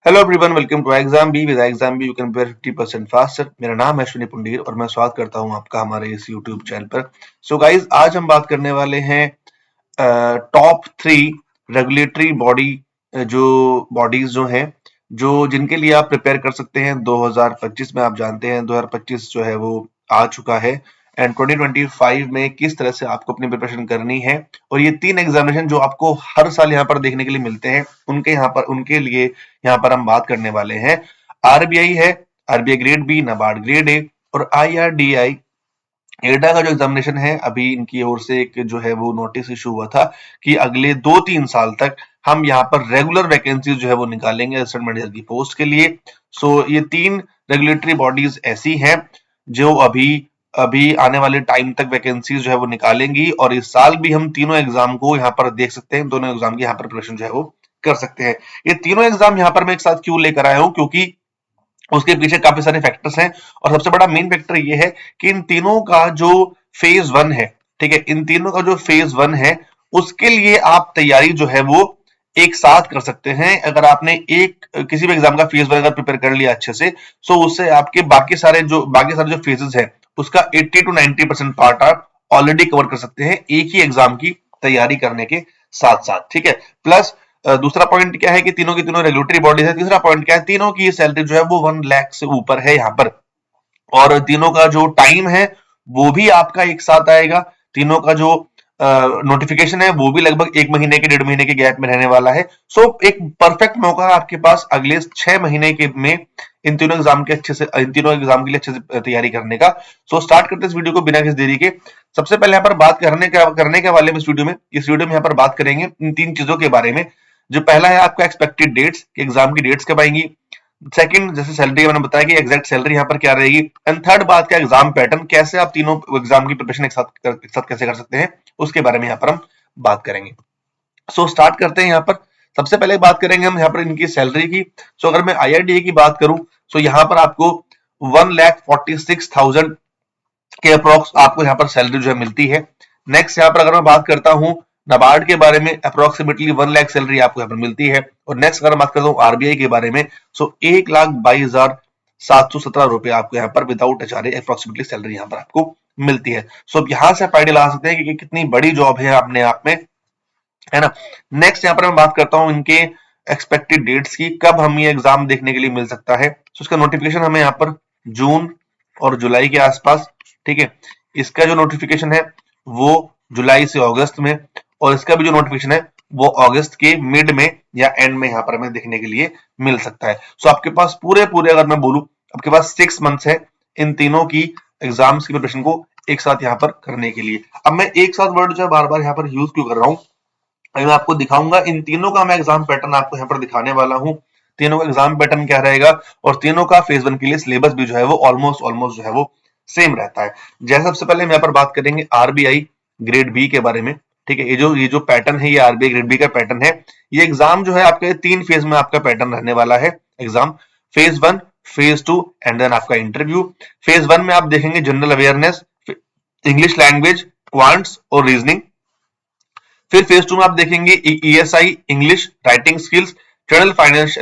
Hello everyone, welcome to exam B. With exam B you can prepare 50% faster. मेरा नाम है अश्विनी पुंडीर और मैं स्वागत करता हूं आपका हमारे इस यूट्यूब चैनल पर। सो गाइस, आज हम बात करने वाले हैं टॉप 3 रेगुलेटरी बॉडी, जो बॉडीज जो हैं, जो जिनके लिए आप प्रिपेयर कर सकते हैं 2025 में। आप जानते हैं 2025 जो है वो आ चुका है एंड 2025 में किस तरह से आपको अपनी प्रिपरेशन करनी है। और ये 3 एग्जामिनेशन जो आपको हर साल यहाँ पर देखने के लिए मिलते हैं, उनके लिए यहाँ पर हम बात करने वाले हैं। आरबीआई है, RBI grade B, NABARD grade A और आईआरडीआई एडा का जो एग्जामिनेशन है। अभी इनकी ओर से एक जो है वो नोटिस इशू हुआ था कि अगले 2-3 साल तक हम यहाँ पर रेगुलर वैकेंसीज जो है वो निकालेंगे असिस्टेंट मैनेजर की पोस्ट के लिए। सो ये 3 रेगुलेटरी बॉडीज ऐसी हैं जो अभी अभी आने वाले टाइम तक वैकेंसीज जो है वो निकालेंगी और इस साल भी हम तीनों एग्जाम को यहाँ पर देख सकते हैं। दोनों एग्जाम की यहाँ पर प्रिपरेशन जो है वो कर सकते हैं। ये तीनों एग्जाम यहाँ पर मैं एक साथ क्यों लेकर आया हूँ, क्योंकि उसके पीछे काफी सारे फैक्टर्स हैं और सबसे बड़ा मेन फैक्टर ये है कि इन तीनों का जो फेज 1 है, ठीक है, इन तीनों का जो फेज 1 है उसके लिए आप तैयारी जो है वो एक साथ कर सकते हैं। अगर आपने एक किसी भी एग्जाम का फेज 1 अगर प्रिपेयर कर लिया अच्छे से, तो उससे आपके बाकी सारे जो फेजेस है उसका 80 to 90% पार्ट आप ऑलरेडी कवर कर सकते हैं एक ही एग्जाम की तैयारी करने के साथ साथ, ठीक है। प्लस दूसरा पॉइंट क्या है कि तीनों की तीनों रेगुलेटरी बॉडीज है। तीसरा पॉइंट क्या है, तीनों की सैलरी जो है वो 1 लाख से ऊपर है यहाँ पर, और तीनों का जो टाइम है वो भी आपका एक साथ आएगा। तीनों का जो नोटिफिकेशन है वो भी लगभग 1 महीने के 1.5 महीने के गैप में रहने वाला है। सो एक परफेक्ट मौका है आपके पास अगले 6 महीने के में इन तीनों एग्जाम के लिए अच्छे से तैयारी करने का। सो स्टार्ट करते हैं इस वीडियो को बिना किसी देरी के। सबसे पहले यहाँ पर बात करने के वाले में इस वीडियो में यहाँ पर बात करेंगे इन 3 चीजों के बारे में। जो पहला है आपका एक्सपेक्टेड डेट्स, एग्जाम की डेट्स कब आएंगी। सेकंड, जैसे सैलरी मैंने बताया कि एग्जैक्ट सैलरी यहाँ पर क्या रहेगी। एंड थर्ड बात का एग्जाम पैटर्न, कैसे आप तीनों एग्जाम की प्रिपरेशन एक साथ कैसे कर सकते हैं, उसके बारे में यहाँ पर हम बात करेंगे। सो स्टार्ट करते हैं यहाँ पर। सबसे पहले बात करेंगे हम यहाँ पर इनकी सैलरी की। सो अगर मैं आईआरडीए की बात करूं, सो यहाँ पर आपको 1,46,000 के अप्रोक्स आपको यहाँ पर सैलरी जो है मिलती है। नेक्स्ट यहाँ पर अगर मैं बात करता हूँ नाबार्ड के बारे में, अप्रोक्सीमेटली 1 लाख सैलरी आपको यहाँ पर मिलती है। और नेक्स्ट अगर मैं बात करता हूँ आरबीआई के बारे में, सो 1,22,717 रुपए आपको यहाँ पर विदाउट एचआरए अप्रोक्सीमेटली सैलरी यहाँ पर आपको मिलती है। सो अब यहाँ से आप आइडिया ला सकते हैं कि कितनी बड़ी जॉब है अपने आप में, है ना। नेक्स्ट यहाँ पर मैं बात करता हूँ इनके एक्सपेक्टेड डेट्स की, कब हम ये एग्जाम देखने के लिए मिल सकता है। तो इसका नोटिफिकेशन हमें यहाँ पर जून और जुलाई के आसपास, ठीक है। इसका जो नोटिफिकेशन है वो जुलाई से अगस्त में, और इसका भी जो नोटिफिकेशन है वो अगस्त के मिड में या एंड में यहाँ पर हमें देखने के लिए मिल सकता है। सो आपके पास पूरे पूरे अगर मैं बोलूं, आपके पास 6 मंथ्स है इन तीनों की एग्जाम्स की प्रिपरेशन को एक साथ यहाँ पर करने के लिए। अब मैं एक साथ वर्ड जो है बार बार यहाँ पर यूज क्यों कर रहा हूँ, अभी मैं आपको दिखाऊंगा इन तीनों का मैं एग्जाम पैटर्न आपको यहाँ पर दिखाने वाला हूँ। तीनों का एग्जाम पैटर्न क्या रहेगा और तीनों का फेज 1 के लिए सिलेबस भी जो है वो ऑलमोस्ट जो है वो सेम रहता है। जैसे सबसे पहले हम यहाँ पर बात करेंगे आरबीआई ग्रेड बी के बारे में, ठीक है। ये जो पैटर्न है ये आरबीआई ग्रेड बी का पैटर्न है। ये एग्जाम जो है आपके 3 फेज में आपका पैटर्न रहने वाला है exam. Phase 1, phase 2 and then आपका इंटरव्यू। फेज 1 में आप देखेंगे general awareness, English language, quants और रीजनिंग। फिर फेज 2 में आप देखेंगे ESI, English, writing skills, general finance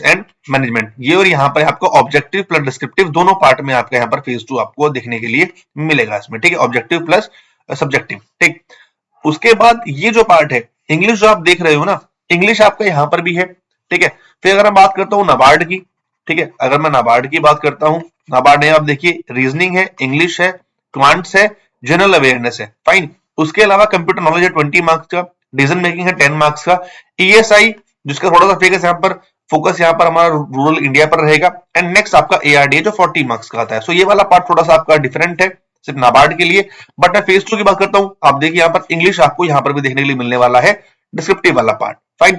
and management. ये और यहाँ पर आपको ऑब्जेक्टिव प्लस डिस्क्रिप्टिव दोनों पार्ट में आपका यहाँ पर फेज 2 आपको देखने के लिए मिलेगा इसमें, ठीक है। ऑब्जेक्टिव प्लस सब्जेक्टिव, ठीक। उसके बाद ये जो पार्ट है इंग्लिश जो आप देख रहे हो ना, इंग्लिश आपका यहाँ पर भी है, ठीक है। फिर अगर मैं बात करता हूँ नाबार्ड की, ठीक है, अगर मैं नाबार्ड की बात करता हूँ, नाबार्ड में आप देखिए रीजनिंग है, इंग्लिश है, क्वांट्स है, जनरल अवेयरनेस है, फाइन। उसके अलावा कंप्यूटर नॉलेज है 20 मार्क्स का, डिसीजन मेकिंग है 10 मार्क्स का, ईएसआई जिसका थोड़ा सा फोकस यहाँ पर हमारा रूरल इंडिया पर रहेगा, एंड नेक्स्ट आपका एआरडीए जो 40 मार्क्स का आता है। सो ये वाला पार्ट थोड़ा सा आपका डिफरेंट है सिर्फ नाबार्ड के लिए। बट मैं फेज 2 की बात करता हूं, आप देखिए यहाँ पर इंग्लिश आपको यहाँ पर भी देखने के लिए मिलने वाला है, डिस्क्रिप्टिव वाला पार्ट, फाइन।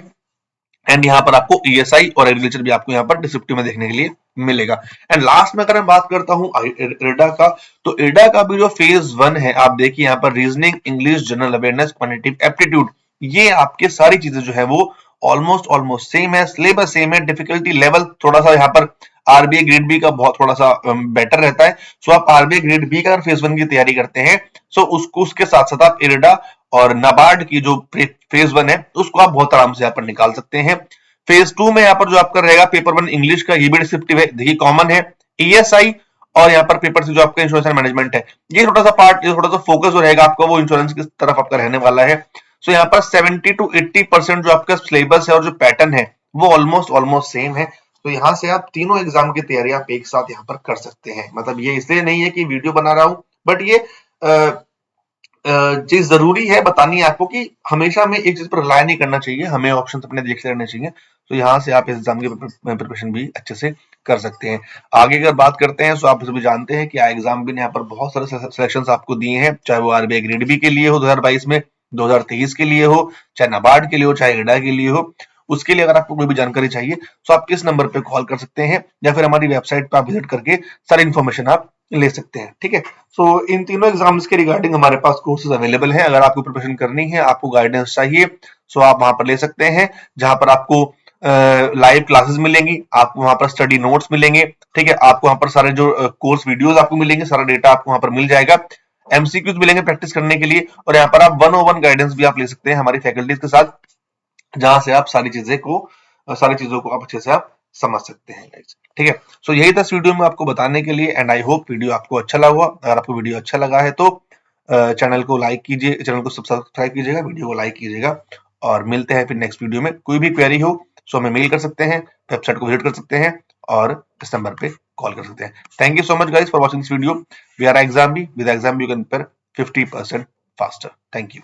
एंड यहाँ पर आपको ईएसआई और एग्रीकल्चर भी आपको यहाँ पर डिस्क्रिप्टिव में देखने के लिए मिलेगा। एंड लास्ट में अगर मैं बात करता हूँ एडा का, तो एडा का भी जो फेज 1 है आप देखिए यहाँ पर reasoning, English, general awareness, quantitative aptitude, ये आपके सारी चीजें जो है वो ऑलमोस्ट सेम है, सिलेबस सेम है। डिफिकल्टी लेवल थोड़ा सा यहाँ पर आरबीआई ग्रेड बी का बहुत थोड़ा सा बेटर रहता है। सो आप आरबीआई ग्रेड बी का अगर फेज 1 की तैयारी करते हैं, सो उसके साथ साथ आप इरेडा और नाबार्ड की जो फेज 1 है उसको आप बहुत आराम से यहाँ पर निकाल सकते हैं। फेज 2 में यहाँ पर जो आपका रहेगा पेपर 1 इंग्लिश का, ये भी डिस्क्रिप्टिव है, देखिए कॉमन है, ESI और यहाँ पर पेपर से जो आपका इंश्योरेंस एंड मैनेजमेंट है, ये थोड़ा सा पार्ट, ये थोड़ा सा फोकस जो रहेगा आपका वो इंश्योरेंस की तरफ आपका रहने वाला है। सो यहाँ पर 70 to 80% जो आपका सिलेबस है और जो पैटर्न है वो ऑलमोस्ट सेम है। तो यहाँ से आप तीनों एग्जाम की तैयारी आप एक साथ यहाँ पर कर सकते हैं। मतलब ये इसलिए नहीं है कि वीडियो बना रहा हूं, बट ये चीज जरूरी है बतानी है आपको कि हमेशा हमें एक चीज पर रिलाय नहीं करना चाहिए, हमें ऑप्शन अपने देखते रहने चाहिए। तो यहाँ से आप इस एग्जाम की प्रिपरेशन भी अच्छे से कर सकते हैं। आगे अगर बात करते हैं तो आप सभी जानते हैं कि एग्जाम भी ने यहाँ पर बहुत सारे सिलेक्शन आपको दिए हैं, चाहे वो RBI ग्रेड बी के लिए हो 2022 में, 2023 के लिए हो, चाहे नाबार्ड के लिए हो, चाहे इडा के लिए हो। उसके लिए अगर आपको कोई भी जानकारी चाहिए तो आप इस नंबर पे कॉल कर सकते हैं या फिर हमारी वेबसाइट पे आप विजिट करके सारी इन्फॉर्मेशन आप ले सकते हैं। ठीक है, सो इन तीनों एग्जाम्स के रिगार्डिंग हमारे पास कोर्सेज अवेलेबल हैं। अगर आपको प्रिपरेशन करनी है, आपको गाइडेंस चाहिए, सो आप वहां पर ले सकते हैं, जहां पर आपको लाइव क्लासेस मिलेंगी, आपको वहां पर स्टडी नोट्स मिलेंगे। ठीक है, आपको वहां पर सारे जो कोर्स वीडियोस आपको मिलेंगे, सारा डेटा आपको वहां पर मिल जाएगा, MCQs मिलेंगे प्रैक्टिस करने के लिए, और यहाँ पर आप 101 गाइडेंस भी आप ले सकते हैं हमारी फैकल्टीज के साथ, जहां से आप सारी चीजों को आप अच्छे से आप समझ सकते हैं गाइस। ठीक है, सो यही था इस वीडियो में आपको बताने के लिए, एंड आई होप वीडियो आपको अच्छा लगा हुआ। अगर आपको वीडियो अच्छा लगा है तो चैनल को लाइक कीजिए, चैनल को सब्सक्राइब कीजिएगा, वीडियो को लाइक कीजिएगा, और मिलते हैं फिर नेक्स्ट वीडियो में। कोई भी क्वेरी हो सो हमें मेल कर सकते हैं, वेबसाइट को विजिट कर सकते हैं, और इस नंबर पे कॉल कर सकते हैं। Thank you so much guys for watching this video. We are exam B, with exam B you can prepare 50% faster. Thank you.